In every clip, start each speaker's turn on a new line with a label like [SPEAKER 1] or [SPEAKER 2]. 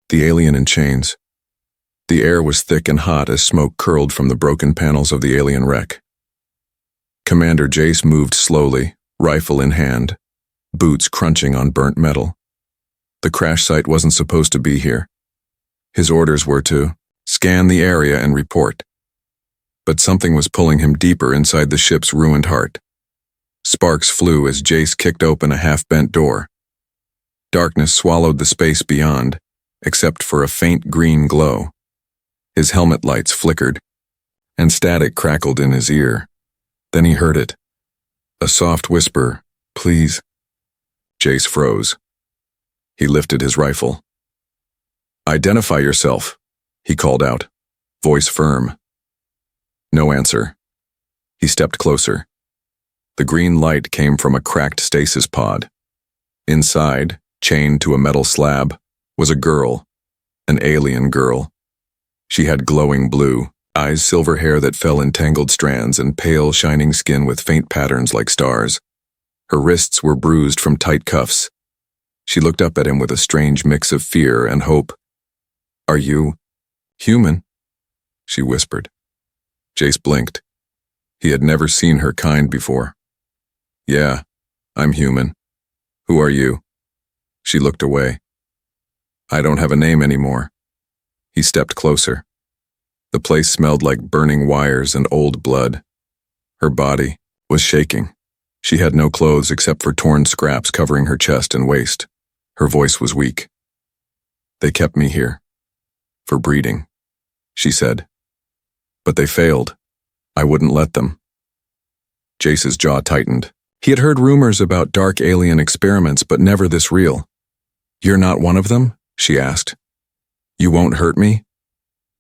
[SPEAKER 1] The alien in chains. The air was thick and hot as smoke curled from the broken panels of the alien wreck. Commander Jace moved slowly, rifle in hand, boots crunching on burnt metal. The crash site wasn't supposed to be here. His orders were to scan the area and report. But something was pulling him deeper inside the ship's ruined heart. Sparks flew as Jace kicked open a half-bent door. Darkness swallowed the space beyond, except for a faint green glow. His helmet lights flickered, and static crackled in his ear. Then he heard it. A soft whisper, "Please." Jace froze. He lifted his rifle. "Identify yourself," he called out, voice firm. No answer. He stepped closer. The green light came from a cracked stasis pod. Inside, chained to a metal slab, was a girl, an alien girl. She had glowing blue eyes, silver hair that fell in tangled strands, and pale, shining skin with faint patterns like stars. Her wrists were bruised from tight cuffs. She looked up at him with a strange mix of fear and hope. "Are you human?" she whispered. Jace blinked. He had never seen her kind before. "Yeah, I'm human. Who are you?" She looked away. "I don't have a name anymore." He stepped closer. The place smelled like burning wires and old blood. Her body was shaking. She had no clothes except for torn scraps covering her chest and waist. Her voice was weak. "They kept me here. For breeding," she said. "But they failed. I wouldn't let them." Jace's jaw tightened. He had heard rumors about dark alien experiments, but never this real. "You're not one of them?" she asked. "You won't hurt me?"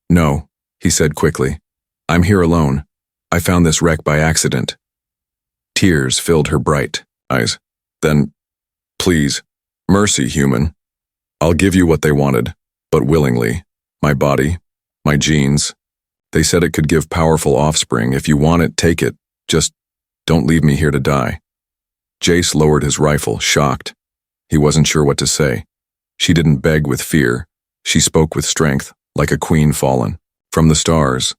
[SPEAKER 1] "No," he said quickly. "I'm here alone. I found this wreck by accident." Tears filled her bright eyes. "Then, please, mercy, human. I'll give you what they wanted, but willingly. My body, my genes. They said it could give powerful offspring. If you want it, take it. Just don't leave me here to die." Jace lowered his rifle, shocked. He wasn't sure what to say. She didn't beg with fear. She spoke with strength, like a queen fallen from the stars.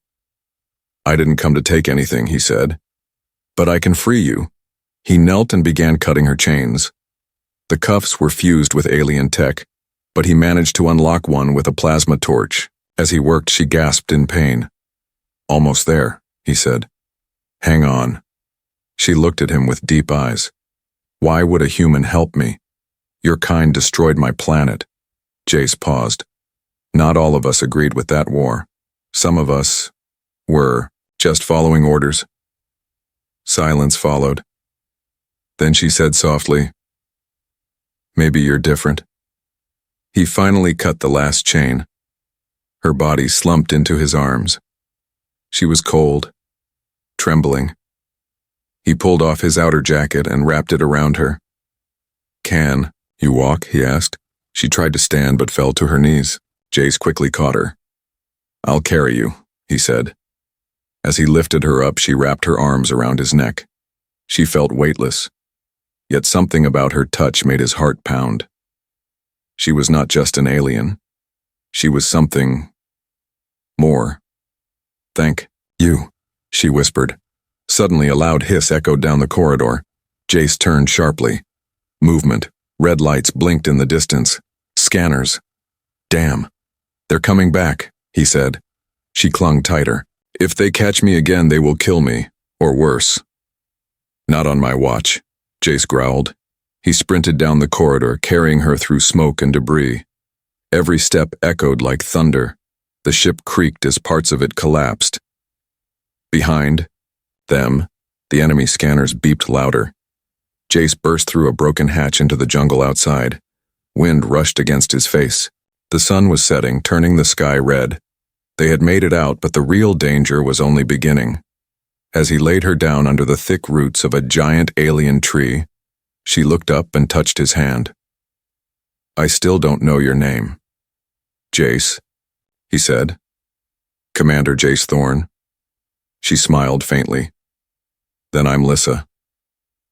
[SPEAKER 1] "I didn't come to take anything," he said. "But I can free you." He knelt and began cutting her chains. The cuffs were fused with alien tech, but he managed to unlock one with a plasma torch. As he worked, she gasped in pain. "Almost there," he said. "Hang on." She looked at him with deep eyes. "Why would a human help me? Your kind destroyed my planet." Jace paused. "Not all of us agreed with that war. Some of us were just following orders." Silence followed. Then she said softly, "Maybe you're different." He finally cut the last chain. Her body slumped into his arms. She was cold, trembling. He pulled off his outer jacket and wrapped it around her. "Can you walk?" he asked. She tried to stand but fell to her knees. Jace quickly caught her. "I'll carry you," he said. As he lifted her up, she wrapped her arms around his neck. She felt weightless, yet something about her touch made his heart pound. She was not just an alien. She was something more. "Thank you," she whispered. Suddenly, a loud hiss echoed down the corridor. Jace turned sharply. Movement. Red lights blinked in the distance. Scanners. "Damn. They're coming back," he said. She clung tighter. "If they catch me again, they will kill me, or worse." "Not on my watch," Jace growled. He sprinted down the corridor, carrying her through smoke and debris. Every step echoed like thunder. The ship creaked as parts of it collapsed. Behind them, the enemy scanners beeped louder. Jace burst through a broken hatch into the jungle outside. Wind rushed against his face. The sun was setting, turning the sky red. They had made it out, but the real danger was only beginning. As he laid her down under the thick roots of a giant alien tree, she looked up and touched his hand. "I still don't know your name." "Jace," he said. "Commander Jace Thorne." She smiled faintly. "Then I'm Lissa."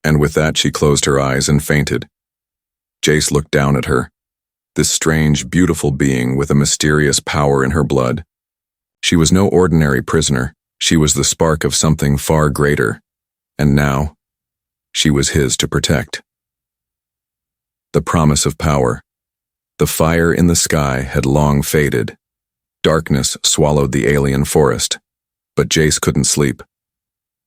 [SPEAKER 1] And with that she closed her eyes and fainted. Jace looked down at her. this strange, beautiful being with a mysterious power in her blood. She was no ordinary prisoner. She was the spark of something far greater. And now, she was his to protect. The promise of power. The fire in the sky had long faded. Darkness swallowed the alien forest. But Jace couldn't sleep.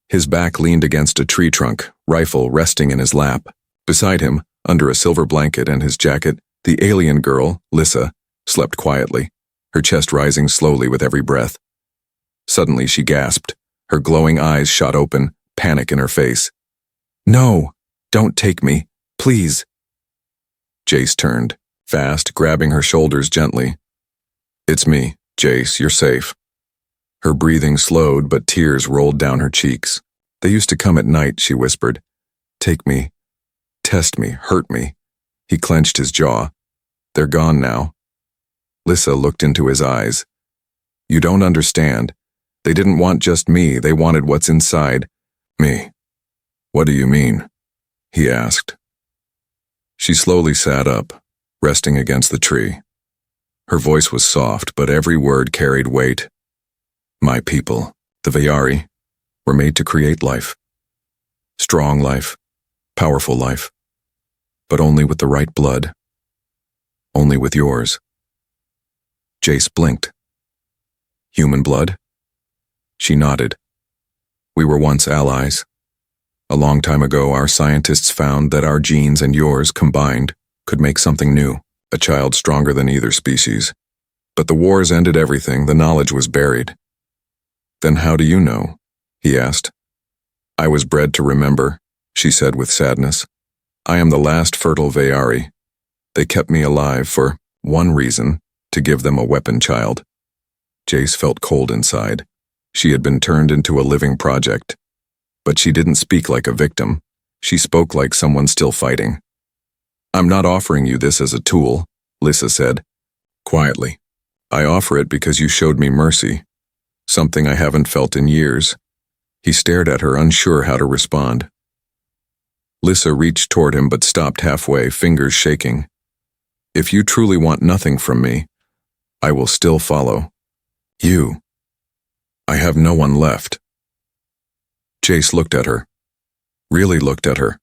[SPEAKER 1] His back leaned against a tree trunk, rifle resting in his lap. Beside him, under a silver blanket and his jacket, the alien girl, Lissa, slept quietly, her chest rising slowly with every breath. Suddenly she gasped, her glowing eyes shot open, panic in her face. "No, don't take me, please." Jace turned, fast, grabbing her shoulders gently. "It's me, Jace, you're safe." Her breathing slowed, but tears rolled down her cheeks. "They used to come at night," she whispered. "Take me, test me, hurt me." He clenched his jaw. "They're gone now." Lissa looked into his eyes. "You don't understand. They didn't want just me, they wanted what's inside me." "What do you mean?" he asked. She slowly sat up, resting against the tree. Her voice was soft, but every word carried weight. "My people, the Vayari, were made to create life. Strong life, powerful life. But only with the right blood. Only with yours." Jace blinked. "Human blood?" She nodded. "We were once allies. A long time ago, our scientists found that our genes and yours combined could make something new, a child stronger than either species. But the wars ended everything, the knowledge was buried." "Then how do you know?" he asked. "I was bred to remember," she said with sadness. "I am the last fertile Vayari. They kept me alive for one reason, to give them a weapon child." Jace felt cold inside. She had been turned into a living project. But she didn't speak like a victim. She spoke like someone still fighting. "I'm not offering you this as a tool," Lissa said, quietly. "I offer it because you showed me mercy. Something I haven't felt in years." He stared at her, unsure how to respond. Lissa reached toward him but stopped halfway, fingers shaking. "If you truly want nothing from me, I will still follow. You. I have no one left." Jace looked at her. Really looked at her.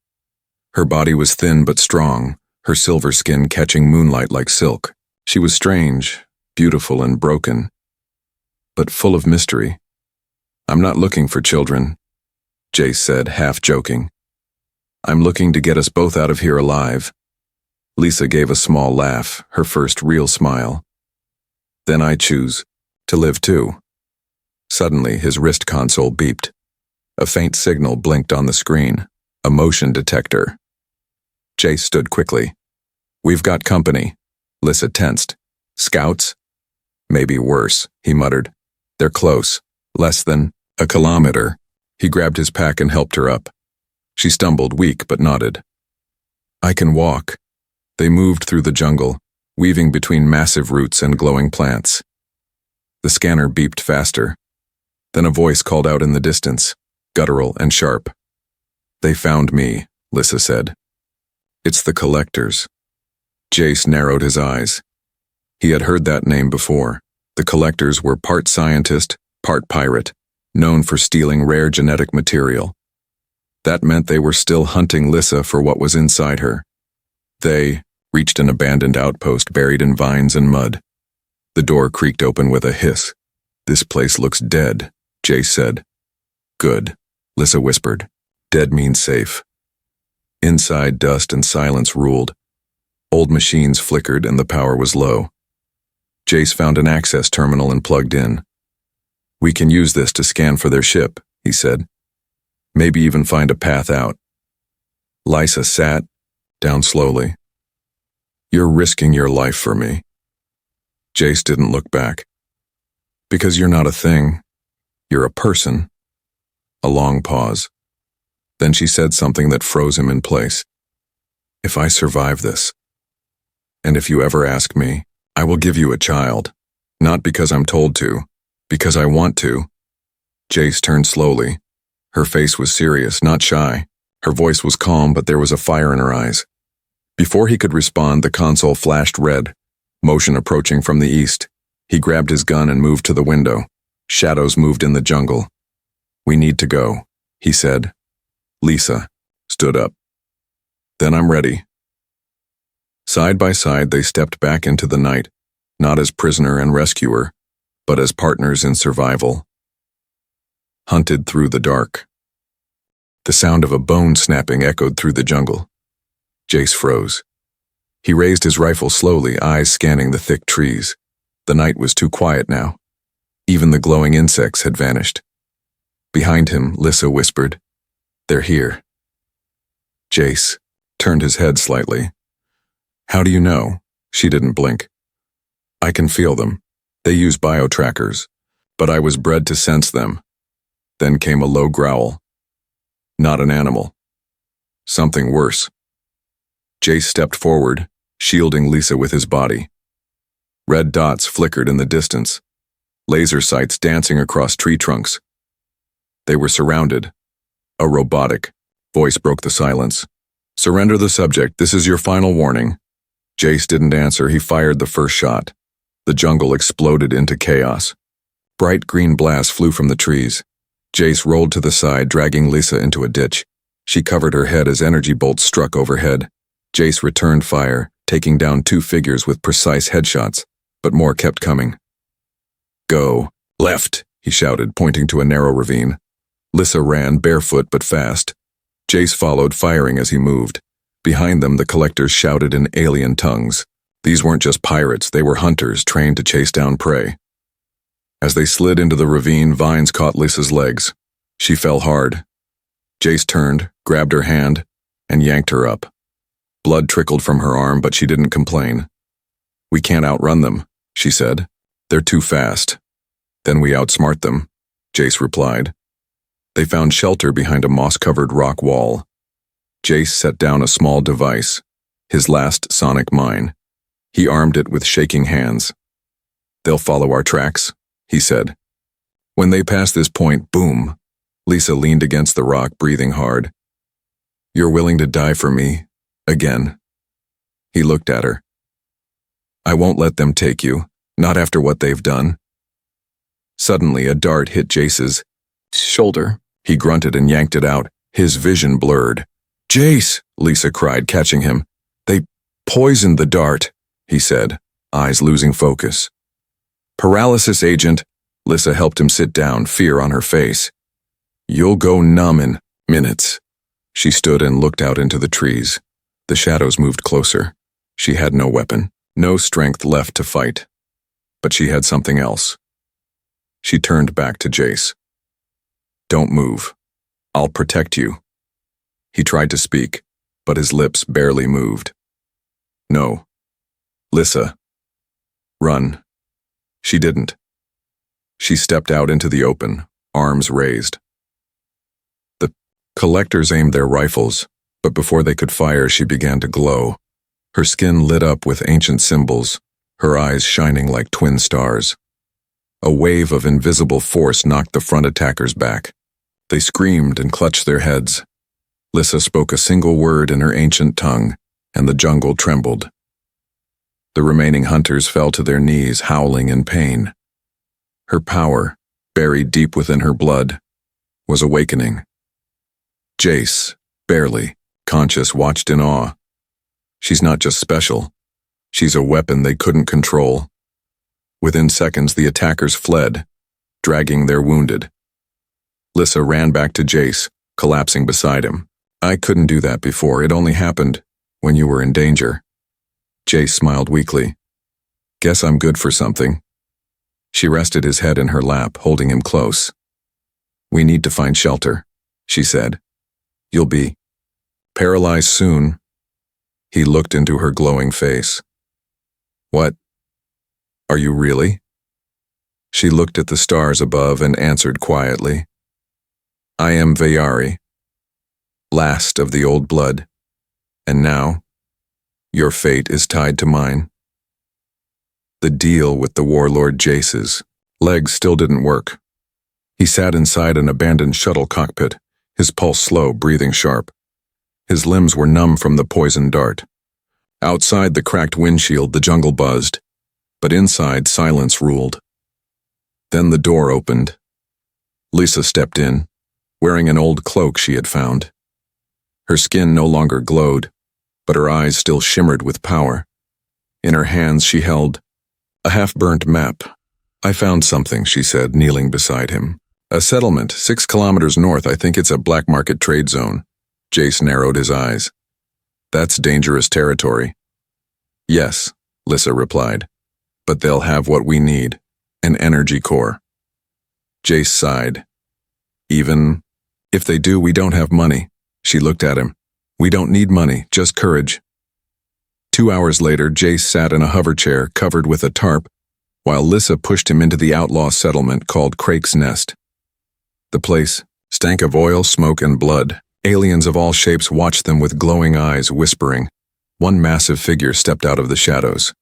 [SPEAKER 1] Her body was thin but strong, her silver skin catching moonlight like silk. She was strange, beautiful and broken, but full of mystery. "I'm not looking for children," Jace said, half joking. "I'm looking to get us both out of here alive." Lissa gave a small laugh, her first real smile. "Then I choose to live too." Suddenly, his wrist console beeped. A faint signal blinked on the screen, a motion detector. Jace stood quickly. "We've got company." Lissa tensed. "Scouts?" "Maybe worse," he muttered. "They're close. Less than a kilometer." He grabbed his pack and helped her up. She stumbled, weak, but nodded. "I can walk." They moved through the jungle, weaving between massive roots and glowing plants. The scanner beeped faster. Then a voice called out in the distance, guttural and sharp. "They found me," Lissa said. "It's the Collectors." Jace narrowed his eyes. He had heard that name before. The Collectors were part scientist, part pirate, known for stealing rare genetic material. That meant they were still hunting Lissa for what was inside her. They reached an abandoned outpost buried in vines and mud. The door creaked open with a hiss. "This place looks dead," Jace said. "Good," Lissa whispered. "Dead means safe." Inside, dust and silence ruled. Old machines flickered and the power was low. Jace found an access terminal and plugged in. "We can use this to scan for their ship," he said. "Maybe even find a path out." Lissa sat down slowly. "You're risking your life for me." Jace didn't look back. "Because you're not a thing. You're a person." A long pause. Then she said something that froze him in place. "If I survive this, and if you ever ask me, I will give you a child. Not because I'm told to, because I want to." Jace turned slowly. Her face was serious, not shy. Her voice was calm, but there was a fire in her eyes. Before he could respond, the console flashed red, Motion approaching from the east. He grabbed his gun and moved to the window. Shadows moved in the jungle. "We need to go," he said. Lisa stood up. "Then I'm ready." Side by side, they stepped back into the night, not as prisoner and rescuer, but as partners in survival. Hunted through the dark. The sound of a bone snapping echoed through the jungle. Jace froze. He raised his rifle slowly, eyes scanning the thick trees. The night was too quiet now. Even the glowing insects had vanished. Behind him, Lissa whispered, "They're here." Jace turned his head slightly. "How do you know?" She didn't blink. "I can feel them. They use bio-trackers, but I was bred to sense them." Then came a low growl. Not an animal. Something worse. Jace stepped forward, shielding Lisa with his body. Red dots flickered in the distance, laser sights dancing across tree trunks. They were surrounded. A robotic voice broke the silence. "Surrender the subject. This is your final warning." Jace didn't answer. He fired the first shot. The jungle exploded into chaos. Bright green blasts flew from the trees. Jace rolled to the side, dragging Lisa into a ditch. She covered her head as energy bolts struck overhead. Jace returned fire, taking down 2 figures with precise headshots, but more kept coming. "Go. Left," he shouted, pointing to a narrow ravine. Lissa ran, barefoot but fast. Jace followed, firing as he moved. Behind them, the collectors shouted in alien tongues. These weren't just pirates, they were hunters trained to chase down prey. As they slid into the ravine, vines caught Lissa's legs. She fell hard. Jace turned, grabbed her hand, and yanked her up. Blood trickled from her arm, but she didn't complain. "We can't outrun them," she said. "They're too fast." "Then we outsmart them," Jace replied. They found shelter behind a moss-covered rock wall. Jace set down a small device, his last sonic mine. He armed it with shaking hands. "They'll follow our tracks," he said. When they passed this point, boom. Lisa leaned against the rock, breathing hard. "You're willing to die for me, again?" He looked at her. "I won't let them take you, not after what they've done." Suddenly, a dart hit Jace's shoulder. He grunted and yanked it out, his vision blurred. "Jace!" Lisa cried, catching him. "They poisoned the dart," he said, eyes losing focus. "Paralysis agent." Lissa helped him sit down, fear on her face. "You'll go numb in minutes." She stood and looked out into the trees. The shadows moved closer. She had no weapon, no strength left to fight. But she had something else. She turned back to Jace. "Don't move. I'll protect you." He tried to speak, but his lips barely moved. "No. Lissa. Run." She didn't. She stepped out into the open, arms raised. The collectors aimed their rifles, but before they could fire, she began to glow. Her skin lit up with ancient symbols, her eyes shining like twin stars. A wave of invisible force knocked the front attackers back. They screamed and clutched their heads. Lissa spoke a single word in her ancient tongue, and the jungle trembled. The remaining hunters fell to their knees, howling in pain. Her power, buried deep within her blood, was awakening. Jace, barely conscious, watched in awe. She's not just special. She's a weapon they couldn't control. Within seconds, the attackers fled, dragging their wounded. Lissa ran back to Jace, collapsing beside him. "I couldn't do that before. It only happened when you were in danger." Jace smiled weakly. "Guess I'm good for something." She rested his head in her lap, holding him close. "We need to find shelter," she said. "You'll be paralyzed soon." He looked into her glowing face. "What? Are you really?" She looked at the stars above and answered quietly. "I am Vayari, last of the old blood, and now your fate is tied to mine." The deal with the warlord Jace's legs still didn't work. He sat inside an abandoned shuttle cockpit, his pulse slow, breathing sharp. His limbs were numb from the poisoned dart. Outside the cracked windshield, the jungle buzzed, but inside silence ruled. Then the door opened. Lisa stepped in, wearing an old cloak she had found. Her skin no longer glowed, but her eyes still shimmered with power. In her hands she held a half-burnt map. "I found something," she said, kneeling beside him. "A settlement, 6 kilometers north. I think it's a black market trade zone." Jace narrowed his eyes. "That's dangerous territory." "Yes," Lissa replied, "but they'll have what we need, an energy core." Jace sighed. "Even if they do, we don't have money." She looked at him. "We don't need money, just courage." 2 hours later, Jace sat in a hover chair covered with a tarp, while Lissa pushed him into the outlaw settlement called Crake's Nest. The place stank of oil, smoke, and blood. Aliens of all shapes watched them with glowing eyes, whispering. One massive figure stepped out of the shadows.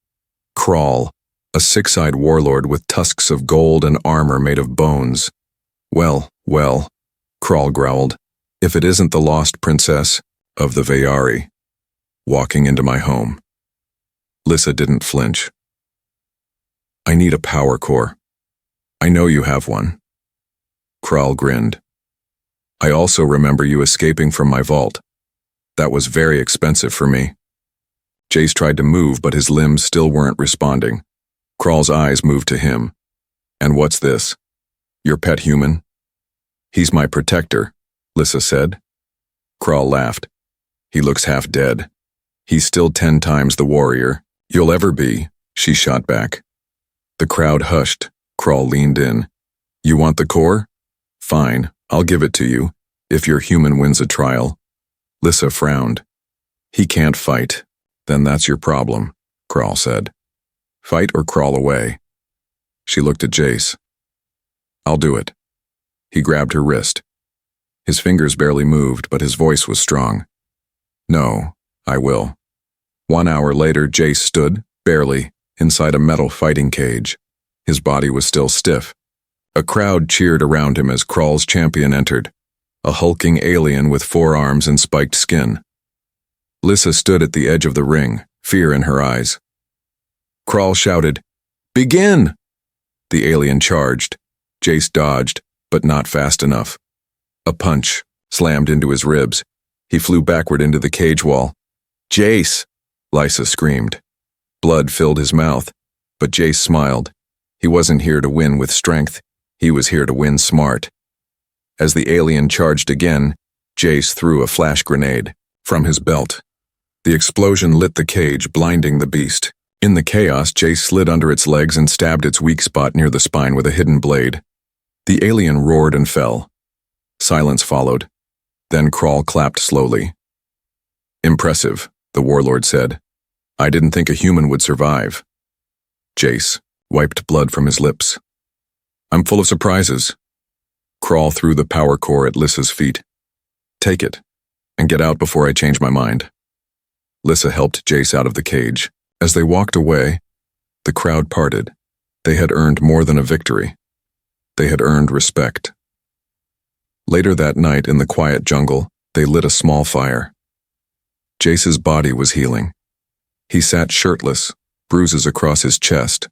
[SPEAKER 1] Crawl, a six-eyed warlord with tusks of gold and armor made of bones. Well, Crawl growled, "if it isn't the lost princess of the Vayari, walking into my home." Lissa didn't flinch. "I need a power core. I know you have one." Crawl grinned. "I also remember you escaping from my vault. That was very expensive for me." Jace tried to move, but his limbs still weren't responding. Crawl's eyes moved to him. "And what's this? Your pet human?" "He's my protector," Lissa said. Crawl laughed. "He looks half dead. He's still 10 times the warrior you'll ever be," she shot back. The crowd hushed. Crawl leaned in. "You want the core? Fine, I'll give it to you, if your human wins a trial." Lissa frowned. "He can't fight." "Then that's your problem," Crawl said. "Fight or crawl away." She looked at Jace. "I'll do it." He grabbed her wrist. His fingers barely moved, but his voice was strong. "No, I will." 1 hour later, Jace stood, barely, inside a metal fighting cage. His body was still stiff. A crowd cheered around him as Crawl's champion entered, a hulking alien with 4 arms and spiked skin. Lissa stood at the edge of the ring, fear in her eyes. Crawl shouted, "Begin!" The alien charged. Jace dodged, but not fast enough. A punch slammed into his ribs. He flew backward into the cage wall. "Jace!" Lissa screamed. Blood filled his mouth, but Jace smiled. He wasn't here to win with strength. He was here to win smart. As the alien charged again, Jace threw a flash grenade from his belt. The explosion lit the cage, blinding the beast. In the chaos, Jace slid under its legs and stabbed its weak spot near the spine with a hidden blade. The alien roared and fell. Silence followed. Then Crawl clapped slowly. "Impressive," the warlord said. "I didn't think a human would survive." Jace wiped blood from his lips. "I'm full of surprises." Crawl threw the power core at Lissa's feet. "Take it, and get out before I change my mind." Lissa helped Jace out of the cage. As they walked away, the crowd parted. They had earned more than a victory. They had earned respect. Later that night in the quiet jungle, they lit a small fire. Jace's body was healing. He sat shirtless, bruises across his chest,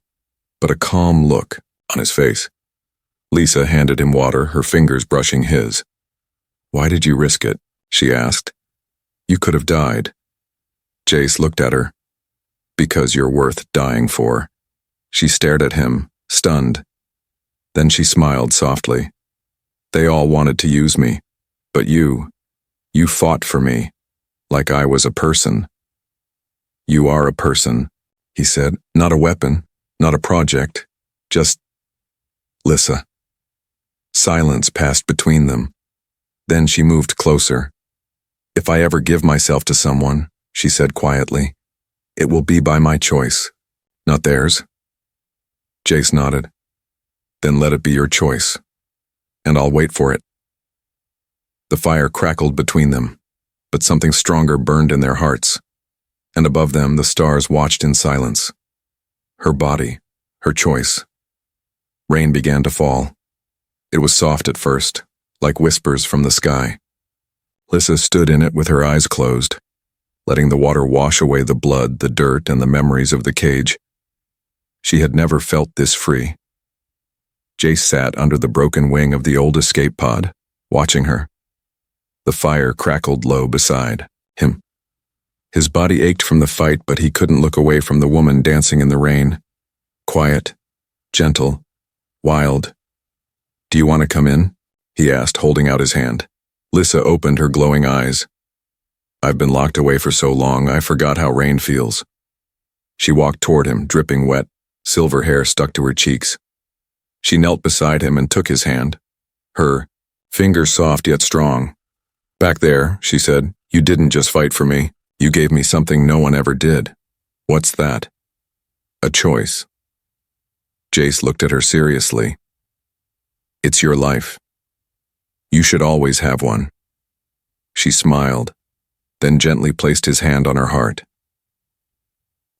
[SPEAKER 1] but a calm look on his face. Lissa handed him water, her fingers brushing his. "Why did you risk it?" she asked. "You could have died." Jace looked at her. "Because you're worth dying for." She stared at him, stunned. Then she smiled softly. "They all wanted to use me, but you fought for me, like I was a person." "You are a person," he said. "Not a weapon, not a project, just Lissa." Silence passed between them. Then she moved closer. "If I ever give myself to someone," she said quietly, "it will be by my choice, not theirs." Jace nodded. "Then let it be your choice, and I'll wait for it." The fire crackled between them, but something stronger burned in their hearts, and above them the stars watched in silence. Her body, her choice. Rain began to fall. It was soft at first, like whispers from the sky. Lissa stood in it with her eyes closed, letting the water wash away the blood, the dirt, and the memories of the cage. She had never felt this free. Jace sat under the broken wing of the old escape pod, watching her. The fire crackled low beside him. His body ached from the fight, but he couldn't look away from the woman dancing in the rain. Quiet, gentle, wild. "Do you want to come in?" he asked, holding out his hand. Lissa opened her glowing eyes. "I've been locked away for so long, I forgot how rain feels." She walked toward him, dripping wet, silver hair stuck to her cheeks. She knelt beside him and took his hand. Her fingers soft yet strong. "Back there," she said, "you didn't just fight for me. You gave me something no one ever did." "What's that?" "A choice." Jace looked at her seriously. "It's your life. You should always have one." She smiled, then gently placed his hand on her heart.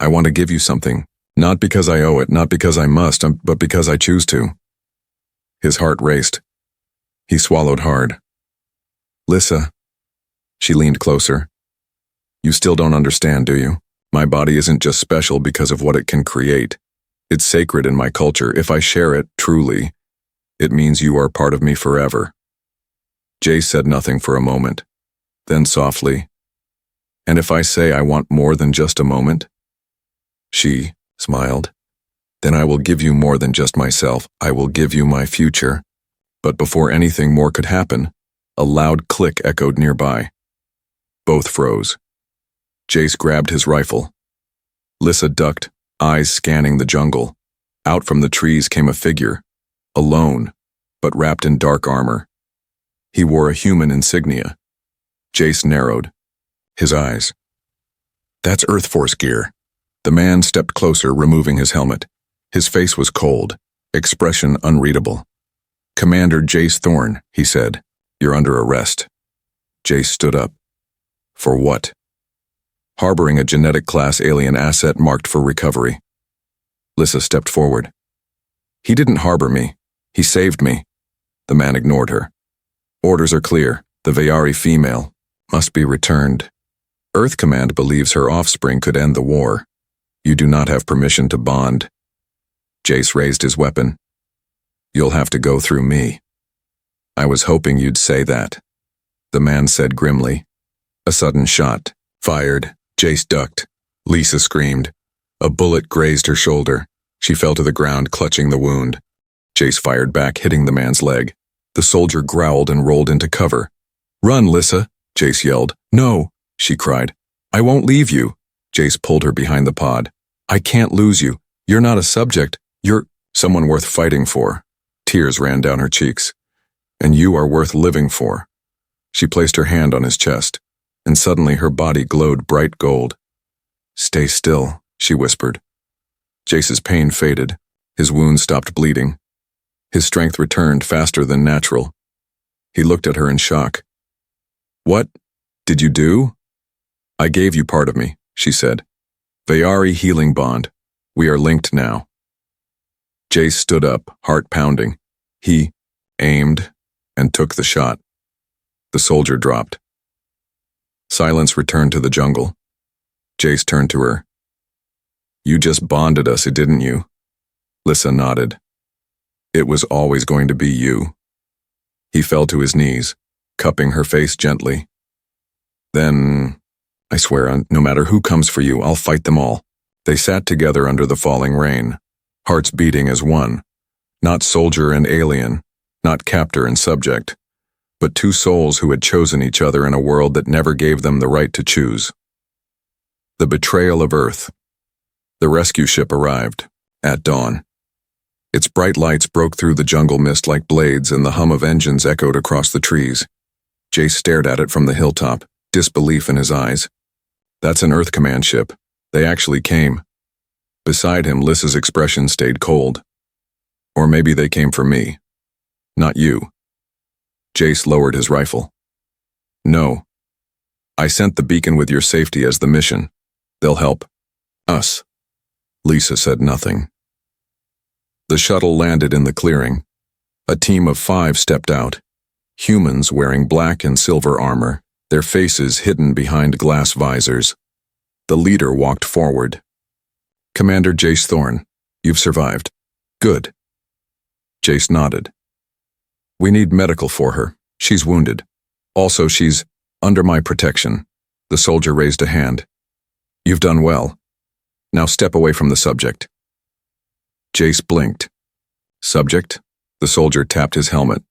[SPEAKER 1] "I want to give you something, not because I owe it, not because I must, but because I choose to." His heart raced. He swallowed hard. "Lissa." She leaned closer. "You still don't understand, do you? My body isn't just special because of what it can create. It's sacred in my culture. If I share it, truly, it means you are part of me forever." Jace said nothing for a moment. Then softly, "And if I say I want more than just a moment?" She smiled. "Then I will give you more than just myself. I will give you my future." But before anything more could happen, a loud click echoed nearby. Both froze. Jace grabbed his rifle. Lissa ducked, eyes scanning the jungle. Out from the trees came a figure, alone, but wrapped in dark armor. He wore a human insignia. Jace narrowed his eyes. "That's Earth Force gear." The man stepped closer, removing his helmet. His face was cold, expression unreadable. "Commander Jace Thorne," he said, "you're under arrest." Jace stood up. "For what?" "Harboring a genetic class alien asset marked for recovery." Lissa stepped forward. "He didn't harbor me. He saved me." The man ignored her. "Orders are clear. The Vayari female must be returned. Earth Command believes her offspring could end the war. You do not have permission to bond." Jace raised his weapon. "You'll have to go through me." "I was hoping you'd say that," the man said grimly. A sudden shot fired. Jace ducked. Lissa screamed. A bullet grazed her shoulder. She fell to the ground, clutching the wound. Jace fired back, hitting the man's leg. The soldier growled and rolled into cover. "Run, Lissa," Jace yelled. "No," she cried. "I won't leave you." Jace pulled her behind the pod. "I can't lose you. You're not a subject. You're someone worth fighting for." Tears ran down her cheeks. "And you are worth living for." She placed her hand on his chest, and suddenly her body glowed bright gold. "Stay still," she whispered. Jace's pain faded. His wound stopped bleeding. His strength returned faster than natural. He looked at her in shock. "What did you do?" "I gave you part of me," she said. "Vayari healing bond. We are linked now." Jace stood up, heart pounding. He aimed and took the shot. The soldier dropped. Silence returned to the jungle. Jace turned to her. "You just bonded us, didn't you?" Lissa nodded. "It was always going to be you." He fell to his knees, cupping her face gently. "Then, I swear, no matter who comes for you, I'll fight them all." They sat together under the falling rain, hearts beating as one. Not soldier and alien, not captor and subject, but two souls who had chosen each other in a world that never gave them the right to choose. The betrayal of Earth. The rescue ship arrived, at dawn. Its bright lights broke through the jungle mist like blades, and the hum of engines echoed across the trees. Jace stared at it from the hilltop, disbelief in his eyes. "That's an Earth Command ship. They actually came." Beside him, Lissa's expression stayed cold. "Or maybe they came for me. Not you." Jace lowered his rifle. "No. I sent the beacon with your safety as the mission. They'll help us." Lissa said nothing. The shuttle landed in the clearing. A team of 5 stepped out. Humans wearing black and silver armor, their faces hidden behind glass visors. The leader walked forward. "Commander Jace Thorne, You've survived. Good. Jace nodded. We need medical for her. She's wounded. Also, she's under my protection. The soldier raised a hand. You've done well. Now step away from the subject. Jace blinked. Subject? The soldier tapped his helmet.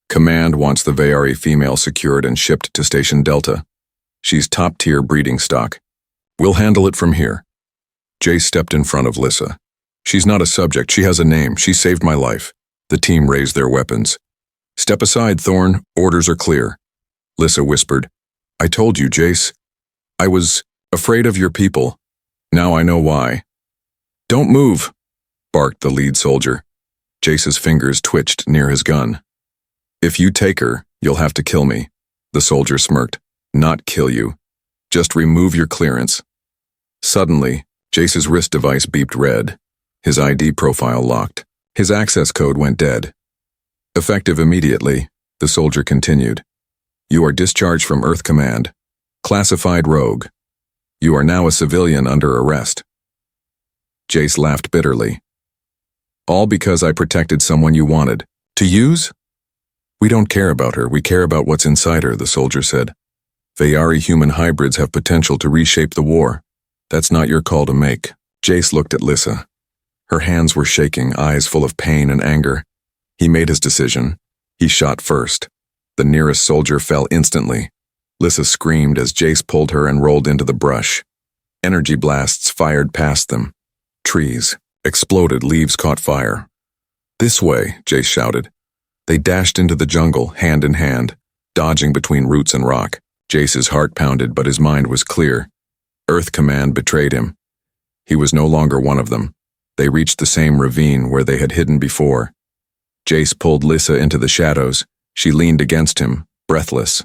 [SPEAKER 1] Command wants the Vayari female secured and shipped to Station Delta. She's top-tier breeding stock. We'll handle it from here. Jace stepped in front of Lissa. She's not a subject, she has a name, she saved my life. The team raised their weapons. Step aside, Thorn, orders are clear. Lissa whispered. I told you, Jace. I was afraid of your people. Now I know why. Don't move, barked the lead soldier. Jace's fingers twitched near his gun. If you take her, you'll have to kill me. The soldier smirked. Not kill you. Just remove your clearance. Suddenly, Jace's wrist device beeped red. His ID profile locked. His access code went dead. Effective immediately, the soldier continued. You are discharged from Earth Command. Classified rogue. You are now a civilian under arrest. Jace laughed bitterly. All because I protected someone you wanted. To use? We don't care about her, we care about what's inside her, the soldier said. Vayari human hybrids have potential to reshape the war. That's not your call to make. Jace looked at Lissa. Her hands were shaking, eyes full of pain and anger. He made his decision. He shot first. The nearest soldier fell instantly. Lissa screamed as Jace pulled her and rolled into the brush. Energy blasts fired past them. Trees exploded, leaves caught fire. This way, Jace shouted. They dashed into the jungle, hand in hand, dodging between roots and rock. Jace's heart pounded, but his mind was clear. Earth Command betrayed him. He was no longer one of them. They reached the same ravine where they had hidden before. Jace pulled Lissa into the shadows. She leaned against him, breathless.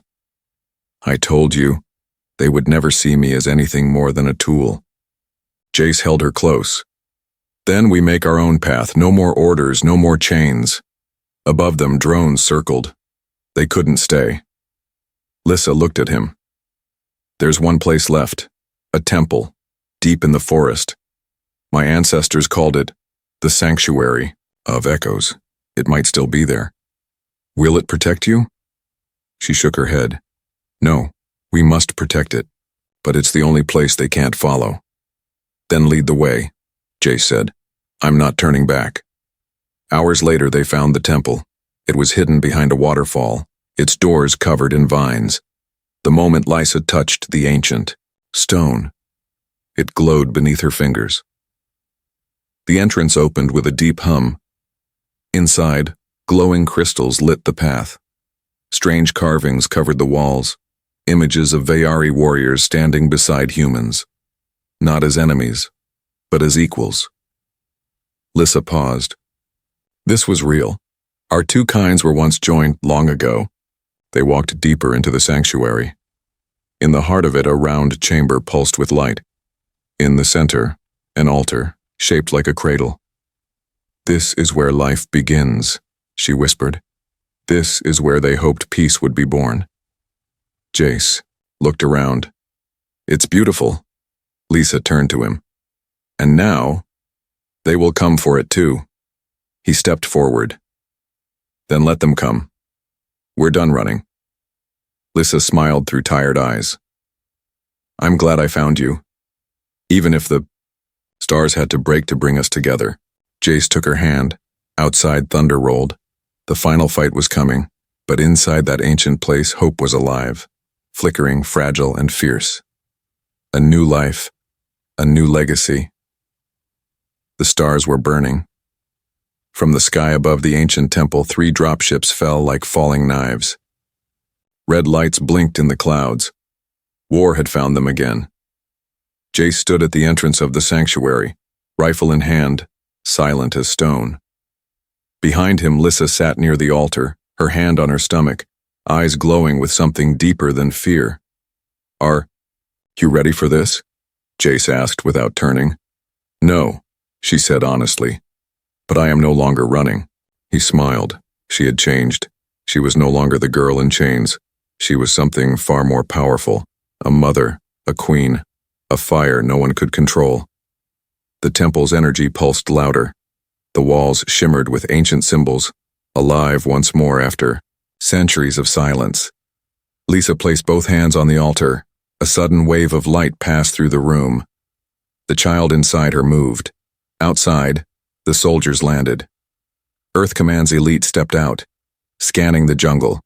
[SPEAKER 1] I told you, they would never see me as anything more than a tool. Jace held her close. Then we make our own path, no more orders, no more chains. Above them, drones circled. They couldn't stay. Lissa looked at him. There's one place left, a temple, deep in the forest. My ancestors called it the Sanctuary of Echoes. It might still be there. Will it protect you? She shook her head. No, we must protect it, but it's the only place they can't follow. Then lead the way, Jace said. I'm not turning back. Hours later, they found the temple. It was hidden behind a waterfall, its doors covered in vines. The moment Lissa touched the ancient stone, it glowed beneath her fingers. The entrance opened with a deep hum. Inside, glowing crystals lit the path. Strange carvings covered the walls, images of Vayari warriors standing beside humans, not as enemies, but as equals. Lissa paused. This was real. Our two kinds were once joined long ago. They walked deeper into the sanctuary. In the heart of it, a round chamber pulsed with light. In the center, an altar, shaped like a cradle. This is where life begins, she whispered. This is where they hoped peace would be born. Jace looked around. It's beautiful. Lissa turned to him. And now, they will come for it too. He stepped forward. Then let them come. We're done running. Lissa smiled through tired eyes. I'm glad I found you. Even if the stars had to break to bring us together. Jace took her hand. Outside, thunder rolled. The final fight was coming, but inside that ancient place, hope was alive, flickering, fragile, and fierce. A new life, a new legacy. The stars were burning. From the sky above the ancient temple, 3 dropships fell like falling knives. Red lights blinked in the clouds. War had found them again. Jace stood at the entrance of the sanctuary, rifle in hand, silent as stone. Behind him, Lissa sat near the altar, her hand on her stomach, eyes glowing with something deeper than fear. Are you ready for this? Jace asked without turning. No, she said honestly. But I am no longer running. He smiled. She had changed. She was no longer the girl in chains. She was something far more powerful. A mother, a queen, a fire no one could control. The temple's energy pulsed louder. The walls shimmered with ancient symbols, alive once more after centuries of silence. Lisa placed both hands on the altar. A sudden wave of light passed through the room. The child inside her moved. Outside, the soldiers landed. Earth Command's elite stepped out, scanning the jungle.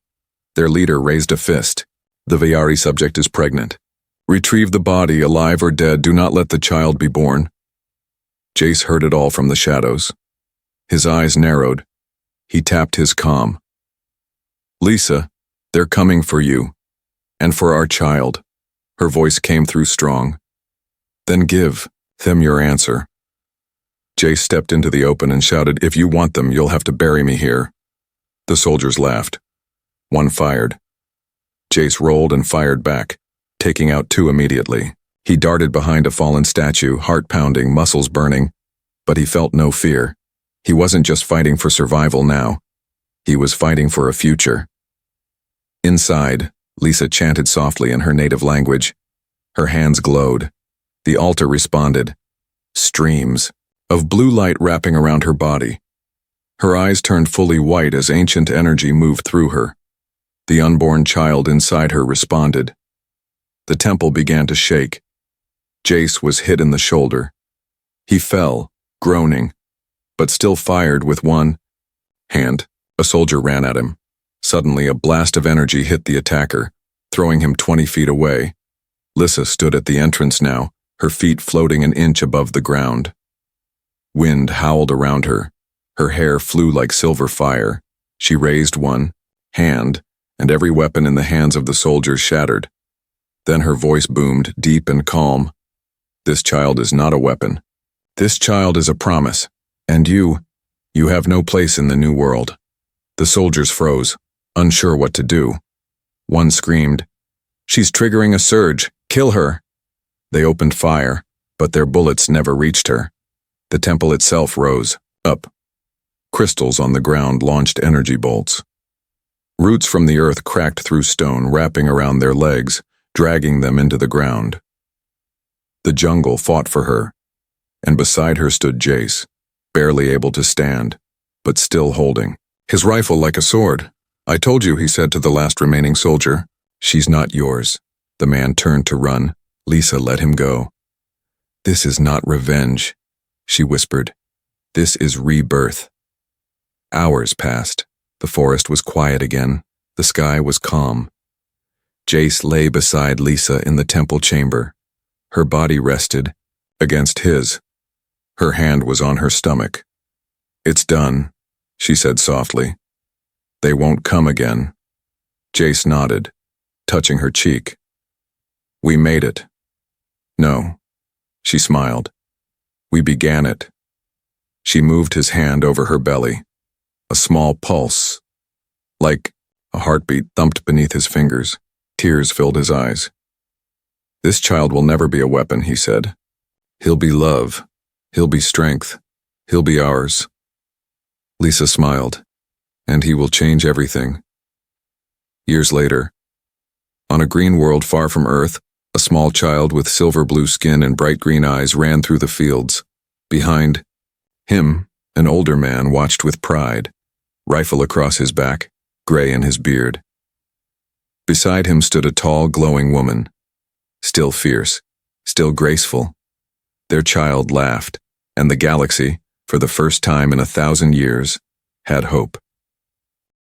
[SPEAKER 1] Their leader raised a fist. The Viari subject is pregnant. Retrieve the body, alive or dead. Do not let the child be born. Jace heard it all from the shadows. His eyes narrowed. He tapped his comm. Lisa, they're coming for you. And for our child. Her voice came through strong. Then give them your answer. Jace stepped into the open and shouted, if you want them, you'll have to bury me here. The soldiers laughed. One fired. Jace rolled and fired back, taking out two immediately. He darted behind a fallen statue, heart pounding, muscles burning, but he felt no fear. He wasn't just fighting for survival now. He was fighting for a future. Inside, Lisa chanted softly in her native language. Her hands glowed. The altar responded. Streams of blue light wrapping around her body. Her eyes turned fully white as ancient energy moved through her. The unborn child inside her responded. The temple began to shake. Jace was hit in the shoulder. He fell, groaning, but still fired with one hand. A soldier ran at him. Suddenly, a blast of energy hit the attacker, throwing him 20 feet away. Lisa stood at the entrance now, her feet floating an inch above the ground. Wind howled around her. Her hair flew like silver fire. She raised one hand, and every weapon in the hands of the soldiers shattered. Then her voice boomed, deep and calm. This child is not a weapon. This child is a promise. And you have no place in the new world. The soldiers froze, unsure what to do. One screamed, she's triggering a surge. Kill her. They opened fire, but their bullets never reached her. The temple itself rose, up. Crystals on the ground launched energy bolts. Roots from the earth cracked through stone, wrapping around their legs, dragging them into the ground. The jungle fought for her, and beside her stood Jace, barely able to stand, but still holding his rifle like a sword. I told you, he said to the last remaining soldier. She's not yours. The man turned to run. Lisa let him go. This is not revenge, she whispered. This is rebirth. Hours passed. The forest was quiet again. The sky was calm. Jace lay beside Lisa in the temple chamber. Her body rested against his. Her hand was on her stomach. It's done, she said softly. They won't come again. Jace nodded, touching her cheek. We made it. No, she smiled. We began it. She moved his hand over her belly. A small pulse, like a heartbeat, thumped beneath his fingers. Tears filled his eyes. This child will never be a weapon, he said. He'll be love. He'll be strength. He'll be ours. Lisa smiled. And he will change everything. Years later, on a green world far from Earth, a small child with silver blue skin and bright green eyes ran through the fields. Behind him, an older man watched with pride, rifle across his back, gray in his beard. Beside him stood a tall, glowing woman, still fierce, still graceful. Their child laughed, and the galaxy, for the first time in 1,000 years, had hope.